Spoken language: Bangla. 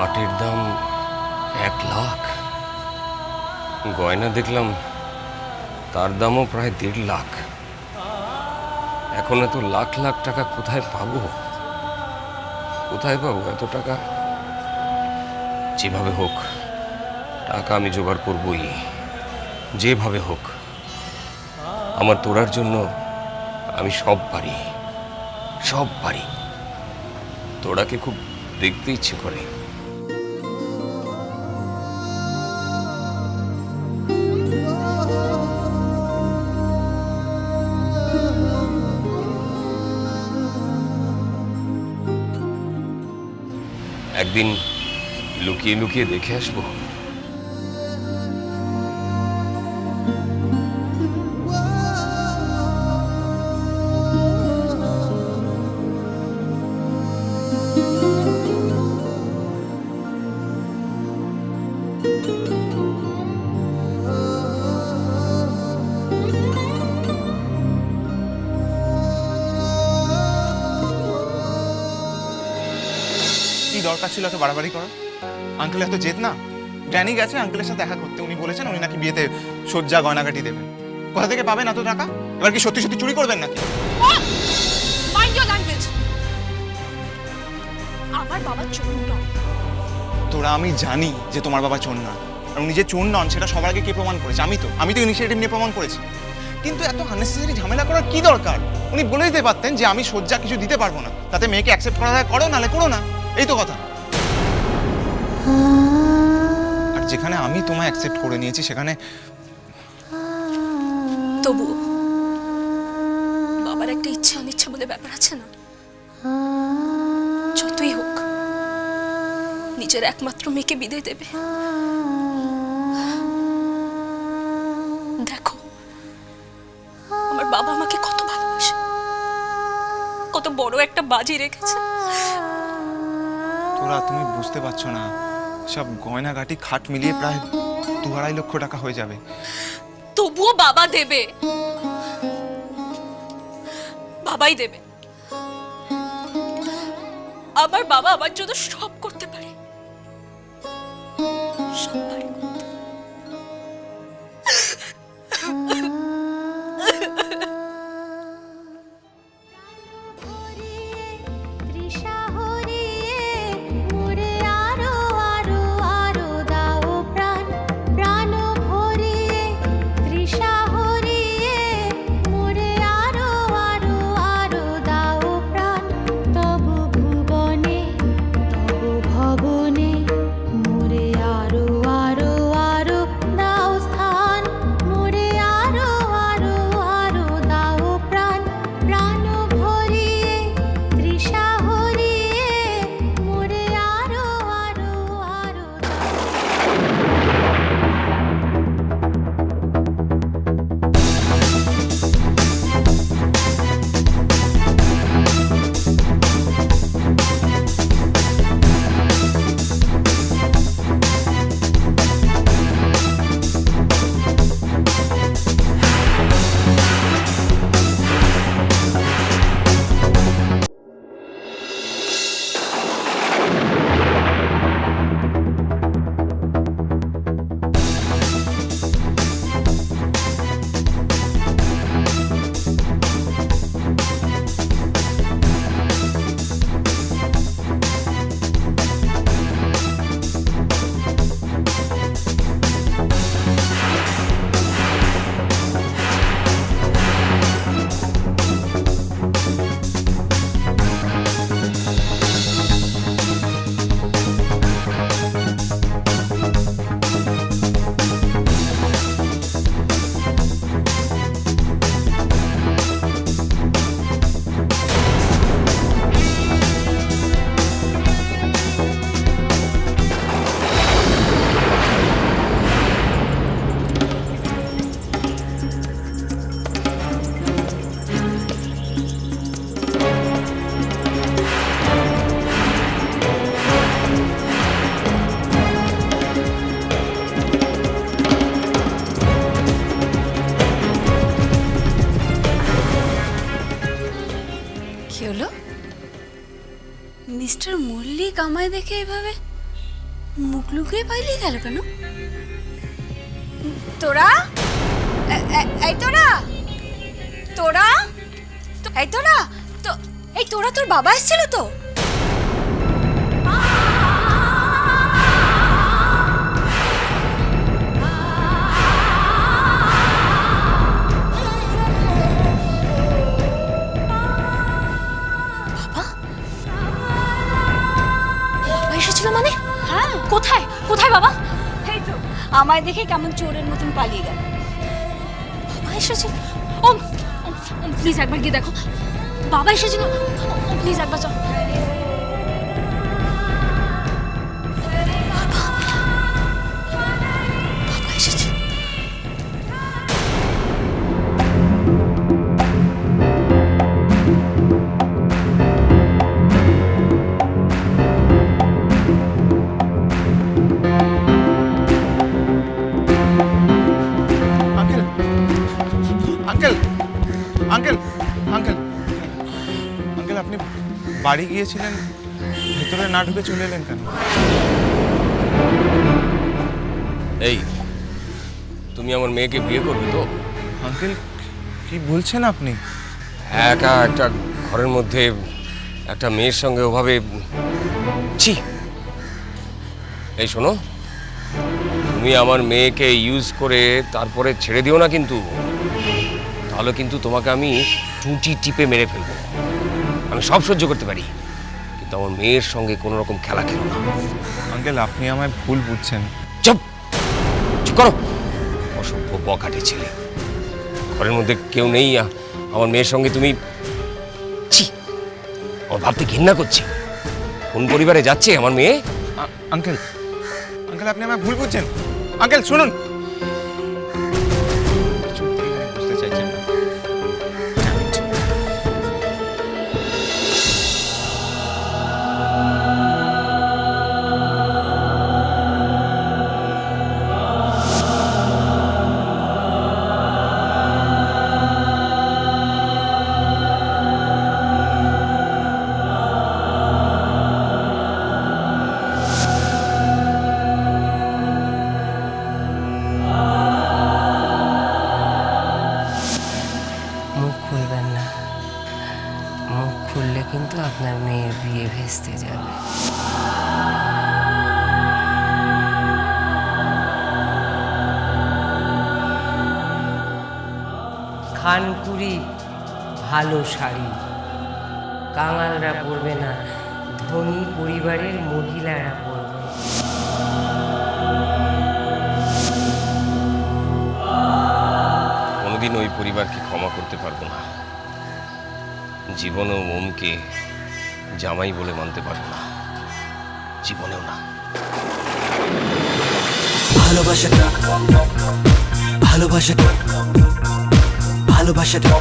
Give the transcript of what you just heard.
খাটের দাম 1,00,000। গয়না দেখলাম তার দামও প্রায় 1.5 লাখ। এখন এত লাখ লাখ টাকা কোথায় পাবো? কোথায় পাবো এত টাকা? যেভাবে হোক টাকা আমি জোগাড় করবই, যেভাবে হোক। আমার তোরার জন্য আমি সব পারি, সব পারি। তোরাকে খুব দেখতে ইচ্ছে করে। একদিন লুকিয়ে লুকিয়ে দেখে আসবো। কি দরকার ছিল এত বাড়াবাড়ি করার? আঙ্কেল এত জেদ না? ড্যানি গেছে আঙ্কেলের সাথে দেখা করতে, উনি বলেছেন উনি নাকি বিয়েতে সজ্জা গয়নাগাটি দেবেন। কোথা থেকে পাবেন এত টাকা? এবার কি সত্যি সত্যি চুরি করবেন নাকি? Mind your language. আমার বাবা চোর নন। তোরা, আমি জানি যে তোমার বাবা চোর না, আর উনি যে চোর নন সেটা সবার আগে কে প্রমাণ করেছে? আমি তো ইনিশিয়েটিভ নিয়ে প্রমাণ করেছি। কিন্তু এত আননেসেসারি ঝামেলা করার কি দরকার? উনি বলে দিতে পারতেন যে আমি সজ্জা কিছু দিতে পারবো না, তাতে মেয়েকে অ্যাকসেপ্ট করা যায় করো, নালে করো না, এই তো কথা। আর যেখানে আমি তোমায় অ্যাকসেপ্ট করে নিয়েছি সেখানে তবু বাবার একটা ইচ্ছা অনিচ্ছা বলে ব্যাপার আছে না? যতই হোক নিজের একমাত্র মেয়েকে বিদায় দেবে। দেখো আমার বাবা আমাকে কত ভালোবাসে, কত বড় একটা বাজি রেখেছে। তোরা, তুমি বুঝতে পারছো না, সব গয়নাগাটি খাট মিলিয়ে প্রায় 2-2.5 লক্ষ টাকা হয়ে যাবে। তবুও বাবা দেবে, বাবাই দেবে। আমার বাবা আমার জন্য সব করতে পারে, সব পারে করতে। মিস্টার মল্লিক আমায় দেখে এভাবে মুখ লুকিয়ে পালিয়ে গেল কেন? তোরা এই তোরা তোরা এই তোরা তো এই তোরা তোর বাবা এসেছিল তো? বাবা এসেছিল মানে? হ্যাঁ। কোথায় কোথায় বাবা? এই তো আমায় দেখে কেমন চোরের মতন পালিয়ে গেল। বাবা এসেছিল? ও প্লিজ একবার গিয়ে দেখো। বাবা এসেছিল? প্লিজ একবার চল। বাবা এসেছিল? Uncle uncle uncle uncle uncle আপনি বাড়ি গিয়েছিলেন, ভেতরে না ঢুকে চলে এলেন কেন? এই, তুমি আমার মেয়েকে বিয়ে করবে তো? আঙ্কেল কি বলছেন আপনি? একা একটা ঘরের মধ্যে একটা মেয়ের সঙ্গে ওভাবে ছি। এই শোনো, তুমি আমার মেয়েকে ইউজ করে তারপরে ছেড়ে দিও না কিন্তু, তাহলে কিন্তু তোমাকে আমি টুটি টিপে মেরে ফেলবো। আমি সব সহ্য করতে পারি, কিন্তু আমার মেয়ের সঙ্গে কোনো রকম খেলা খেলো না। আঙ্কেল আপনি আমায় ভুল বুঝছেন। চুপ চুপ করো, অসভ্য বকাটে ছেলে। ঘরের মধ্যে কেউ নেই, আমার মেয়ের সঙ্গে তুমি ছি। ও ভাবতে ঘৃণা করছে। কোন পরিবারে যাচ্ছে আমার মেয়ে? আঙ্কেল আঙ্কেল আপনি আমায় ভুল বুঝছেন। আঙ্কেল শুনুন। বুঝতে চাইছেন না। মুখ খুলবেন না, মুখ খুললে কিন্তু আপনার মেয়ের বিয়ে ভেস্তে যাবে। খানকুড়ি ভালো শাড়ি কাঙালরা পরবে না, ধনী পরিবারের মহিলারা পরবে। কোনোদিন ওই পরিবারকে ক্ষমা করতে পারবো না। জীবনেও ওমকে জামাই বলে মানতে পারবো না, জীবনেও না। ভালোবাসাটা ভালোবাসাটা ভালোবাসাটা